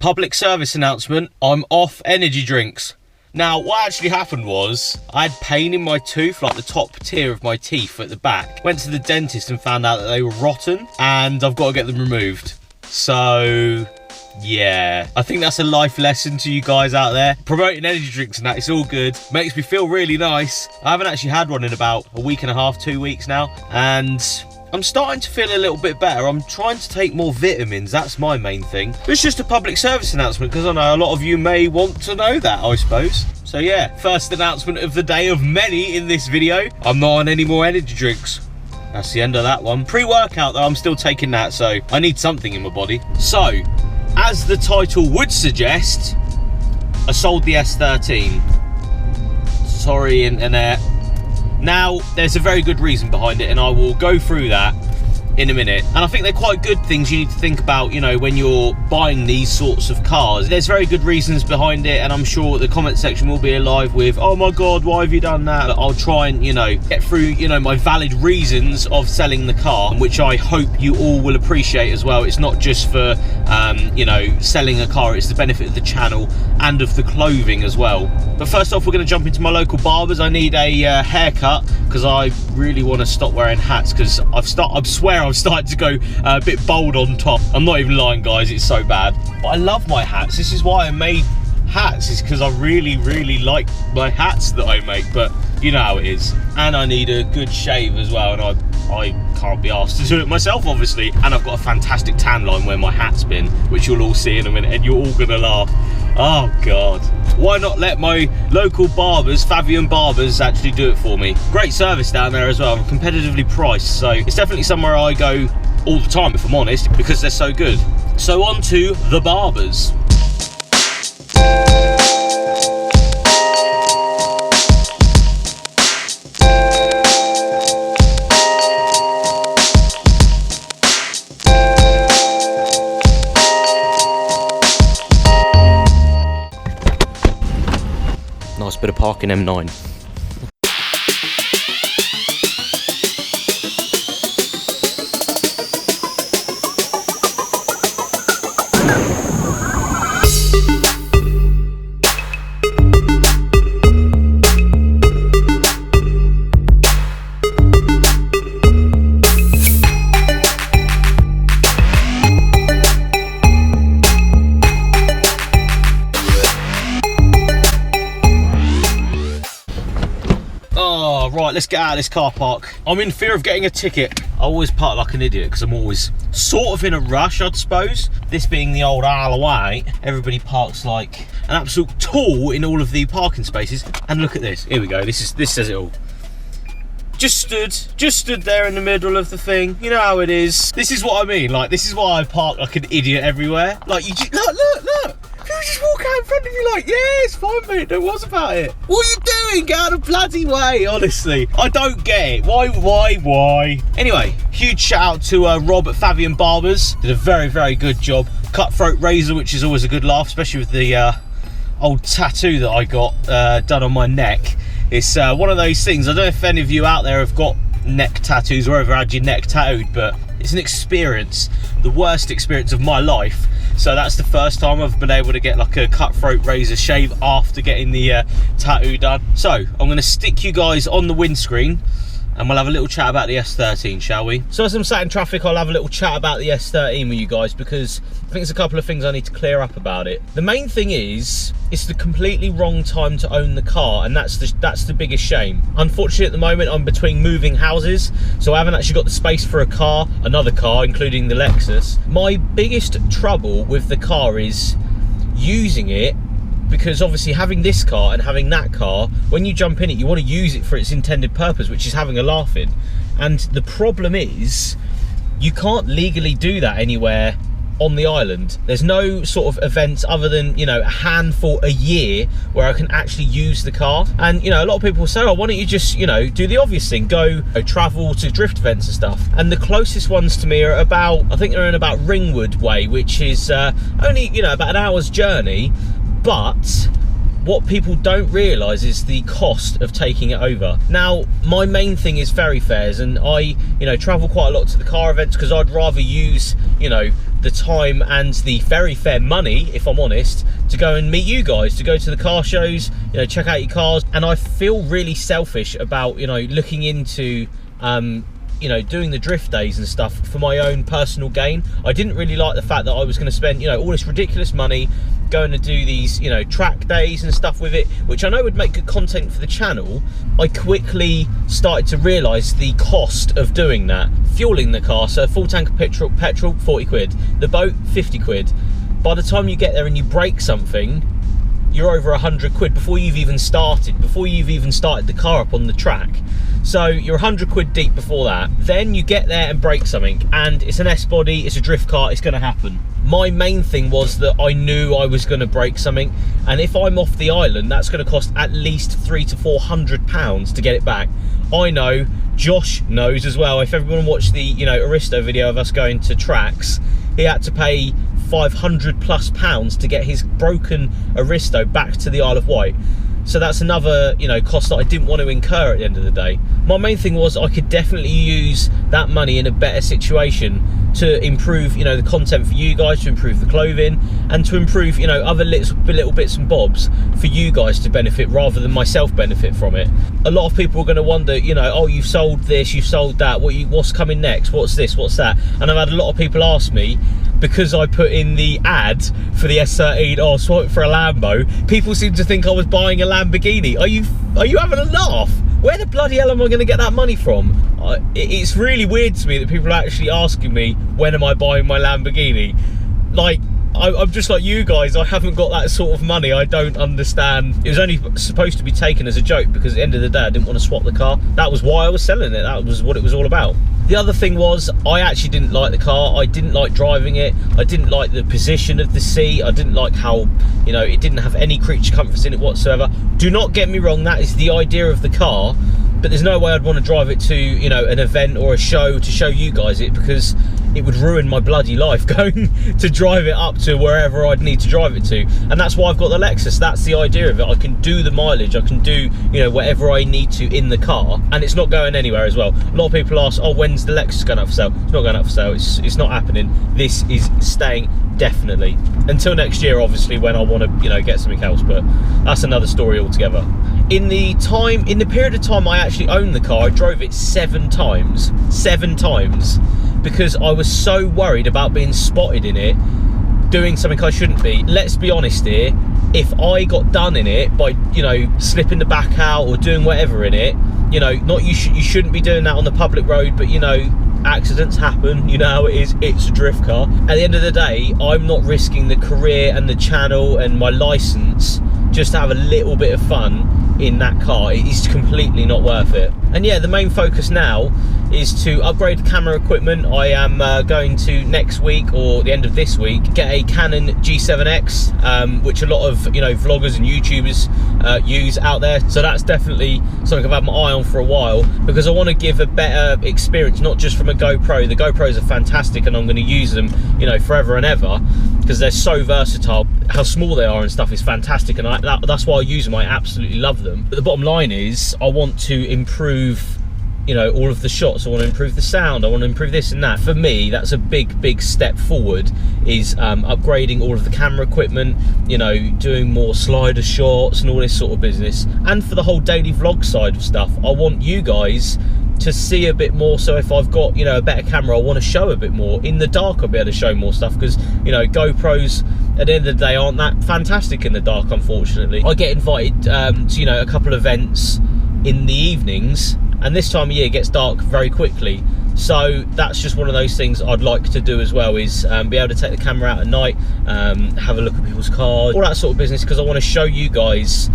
Public service announcement, I'm off energy drinks. Now, what actually happened was, I had pain in my tooth, like the top tier of my teeth at the back. Went to the dentist and found out that they were rotten, and I've got to get them removed. So, yeah. I think that's a life lesson to you guys out there. Promoting energy drinks and that, it's all good. Makes me feel really nice. I haven't actually had one in about a week and a half, 2 weeks now, and I'm starting to feel a little bit better. I'm trying to take more vitamins, that's my main thing. It's just a public service announcement because I know a lot of you may want to know that, I suppose. So yeah, first announcement of the day of many in this video. I'm not on any more energy drinks. That's the end of that one. Pre-workout though, I'm still taking that, so I need something in my body. So, as the title would suggest, I sold the S13. Sorry, internet. Now, there's a very good reason behind it, and I will go through that in a minute. And I think they're quite good things you need to think about, you know, when you're buying these sorts of cars. There's very good reasons behind it, and I'm sure the comment section will be alive with, oh my God, why have you done that? But I'll try and, you know, get through, you know, my valid reasons of selling the car, which I hope you all will appreciate as well. It's not just for, you know, selling a car, it's the benefit of the channel and of the clothing as well. But first off, we're going to jump into my local barbers. I need a haircut because I really want to stop wearing hats, because I swear I've started to go a bit bold on top. I'm not even lying, guys, it's so bad. But I love my hats. This is why I made hats, is because I really like my hats that I make, but you know how it is. And I need a good shave as well, and I can't be asked to do it myself, obviously. And I've got a fantastic tan line where my hat's been, which you'll all see in a minute, and you're all gonna laugh. Oh God. Why not let my local barbers, Fabian Barbers, actually do it for me? Great service down there as well, competitively priced, so it's definitely somewhere I go all the time, if I'm honest, because they're so good. So on to the barbers. Nice bit of parking M9. Right, let's get out of this car park. I'm in fear of getting a ticket. I always park like an idiot because I'm always sort of in a rush, I'd suppose. This being the old Isle of Wight, everybody parks like an absolute tool in all of the parking spaces. And look at this. Here we go. This says it all. Just stood there in the middle of the thing. You know how it is. This is what I mean. Like, this is why I park like an idiot everywhere. Like, you just, look. People just walk out in front of you like, yeah, it's fine, mate, don't worry about it. What are you doing? Get out of the bloody way, honestly. I don't get it. Why? Anyway, huge shout out to Rob at Fabian Barbers. Did a very good job. Cutthroat razor, which is always a good laugh, especially with the old tattoo that I got done on my neck. It's one of those things, I don't know if any of you out there have got neck tattoos or ever had your neck tattooed, but it's an experience, the worst experience of my life. So that's the first time I've been able to get like a cutthroat razor shave after getting the tattoo done. So I'm going to stick you guys on the windscreen and we'll have a little chat about the S13, shall we? So as I'm sat in traffic, I'll have a little chat about the S13 with you guys, because I think there's a couple of things I need to clear up about it. The main thing is, it's the completely wrong time to own the car, and that's the biggest shame. Unfortunately, at the moment, I'm between moving houses, so I haven't actually got the space for a car, another car, including the Lexus. My biggest trouble with the car is using it, because obviously having this car and having that car, when you jump in it, you want to use it for its intended purpose, which is having a laugh in. And the problem is, you can't legally do that anywhere on the island. There's no sort of events other than, you know, a handful a year where I can actually use the car. And, you know, a lot of people say, oh, why don't you just, you know, do the obvious thing, go travel to drift events and stuff. And the closest ones to me are about, I think they're in about Ringwood Way, which is only, you know, about an hour's journey. But what people don't realise is the cost of taking it over. Now, my main thing is ferry fares, and I, you know, travel quite a lot to the car events because I'd rather use, you know, the time and the very fair money, if I'm honest, to go and meet you guys, to go to the car shows, you know, check out your cars. And I feel really selfish about, you know, looking into you know, doing the drift days and stuff for my own personal gain. I didn't really like the fact that I was going to spend, you know, all this ridiculous money going to do these, you know, track days and stuff with it, which I know would make good content for the channel. I quickly started to realise the cost of doing that. Fueling the car, so a full tank of petrol 40 quid, the boat 50 quid. By the time you get there and you break something, you're over 100 quid before you've even started the car up on the track. So you're 100 quid deep before that. Then you get there and break something, and it's an S body, it's a drift car, it's going to happen. My main thing was that I knew I was going to break something, and if I'm off the island, that's going to cost at least £300 to £400 to get it back. I know, Josh knows as well. If everyone watched the, you know, Aristo video of us going to tracks, he had to pay £500+ to get his broken Aristo back to the Isle of Wight. So that's another, you know, cost that I didn't want to incur at the end of the day. My main thing was I could definitely use that money in a better situation to improve, you know, the content for you guys, to improve the clothing, and to improve, you know, other little bits and bobs for you guys to benefit rather than myself benefit from it. A lot of people are going to wonder, you know, oh, you've sold this, you've sold that, what's coming next, what's this, what's that? And I've had a lot of people ask me, because I put in the ad for the S13, oh, swap it for a Lambo, people seem to think I was buying a Lamborghini. Are you having a laugh? Where the bloody hell am I going to get that money from? It's really weird to me that people are actually asking me, when am I buying my Lamborghini? Like, I'm just like you guys, I haven't got that sort of money. I don't understand. It was only supposed to be taken as a joke because at the end of the day I didn't want to swap the car. That was why I was selling it. That was what it was all about. The other thing was, I actually didn't like the car. I didn't like driving it. I didn't like the position of the seat. I didn't like how, you know, it didn't have any creature comforts in it whatsoever. Do not get me wrong, that is the idea of the car, but there's no way I'd want to drive it to, you know, an event or a show to show you guys it, because it would ruin my bloody life going to drive it up to wherever I'd need to drive it to. And that's why I've got the Lexus. That's the idea of it. I can do the mileage, I can do, you know, whatever I need to in the car, and it's not going anywhere as well. A lot of people ask, oh, when's the Lexus going up for sale? It's not going up for sale. It's not happening. This is staying definitely until next year, obviously, when I want to, you know, get something else, but that's another story altogether. In the period of time I actually owned the car, I drove it 7 times, because I was so worried about being spotted in it doing something I shouldn't be. Let's be honest here, if I got done in it by, you know, slipping the back out or doing whatever in it, you know, you shouldn't be doing that on the public road, but, you know, accidents happen, you know how it is, it's a drift car. At the end of the day, I'm not risking the career and the channel and my license just to have a little bit of fun in that car. It is completely not worth it. And yeah, the main focus now is to upgrade the camera equipment. I am going to next week or the end of this week get a Canon G7X, which a lot of, you know, vloggers and YouTubers use out there. So that's definitely something I've had my eye on for a while, because I want to give a better experience, not just from a GoPro. The GoPros are fantastic and I'm going to use them, you know, forever and ever, because they're so versatile. How small they are and stuff is fantastic, and that's why I use them. I absolutely love them. But the bottom line is, I want to improve, you know, all of the shots. I want to improve the sound, I want to improve this and that. For me, that's a big step forward, is upgrading all of the camera equipment, you know, doing more slider shots and all this sort of business. And for the whole daily vlog side of stuff, I want you guys to see a bit more. So if I've got, you know, a better camera, I want to show a bit more. In the dark I'll be able to show more stuff, because, you know, GoPros at the end of the day aren't that fantastic in the dark, unfortunately. I get invited to, you know, a couple of events in the evenings, and this time of year it gets dark very quickly. So that's just one of those things I'd like to do as well, is be able to take the camera out at night, have a look at people's cars, all that sort of business, because I want to show you guys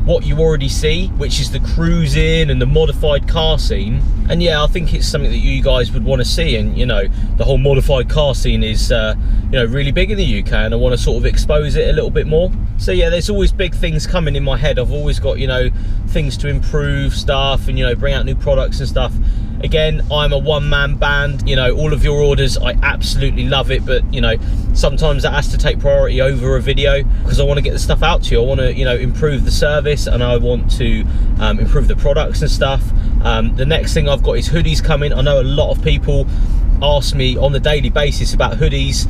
what you already see, which is the cruising and the modified car scene. And yeah, I think it's something that you guys would want to see. And, you know, the whole modified car scene is you know, really big in the UK, and I want to sort of expose it a little bit more. So yeah, there's always big things coming in my head. I've always got, you know, things to improve stuff and, you know, bring out new products and stuff. Again, I'm a one-man band. You know, all of your orders, I absolutely love it, but, you know, sometimes that has to take priority over a video, because I want to get the stuff out to you. I want to, you know, improve the service, and I want to improve the products and stuff. The next thing I've got is hoodies coming. I know a lot of people ask me on the daily basis about hoodies,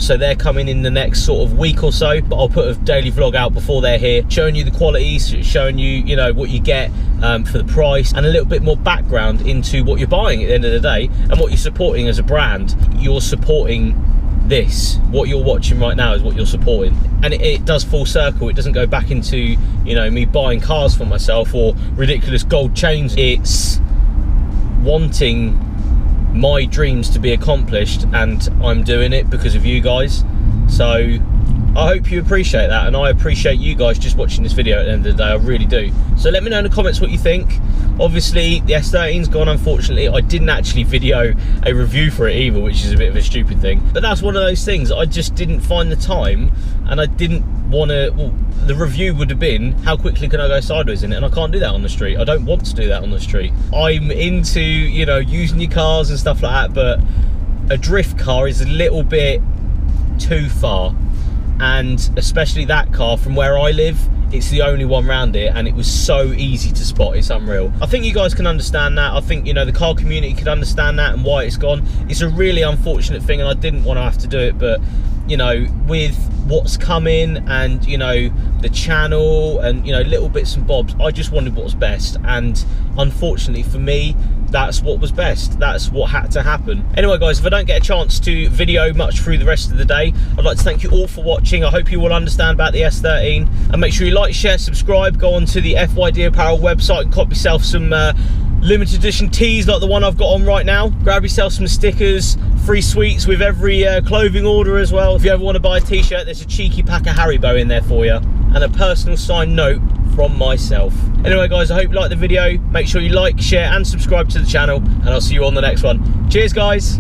so they're coming in the next sort of week or so, but I'll put a daily vlog out before they're here, showing you the qualities, showing you, you know, what you get for the price, and a little bit more background into what you're buying at the end of the day and what you're supporting as a brand. You're supporting this. What you're watching right now is what you're supporting, and it does full circle. It doesn't go back into, you know, me buying cars for myself or ridiculous gold chains. It's wanting my dreams to be accomplished, and I'm doing it because of you guys. So I hope you appreciate that, and I appreciate you guys just watching this video at the end of the day. I really do. So let me know in the comments what you think. Obviously the S13's gone, unfortunately. I didn't actually video a review for it either, which is a bit of a stupid thing, but that's one of those things. I just didn't find the time, and I didn't want to, well, the review would have been how quickly can I go sideways in it, and I can't do that on the street. I don't want to do that on the street. I'm into, you know, using your cars and stuff like that, but a drift car is a little bit too far, and especially that car from where I live, it's the only one around it, and it was so easy to spot. It's unreal. I think you guys can understand that. I think, you know, the car community can understand that and why it's gone. It's a really unfortunate thing, and I didn't want to have to do it, but you know, with what's coming and, you know, the channel and, you know, little bits and bobs, I just wanted what was best, and unfortunately for me, that's what was best. That's what had to happen. Anyway guys, if I don't get a chance to video much through the rest of the day, I'd like to thank you all for watching. I hope you all understand about the S13, and make sure you like, share, subscribe. Go on to the FYD Apparel website and cop yourself some limited edition tees like the one I've got on right now. Grab yourself some stickers, free sweets with every clothing order as well. If you ever want to buy a t-shirt, there's a cheeky pack of Haribo in there for you, and a personal signed note from myself. Anyway guys, I hope you liked the video. Make sure you like, share and subscribe to the channel, and I'll see you on the next one. Cheers guys.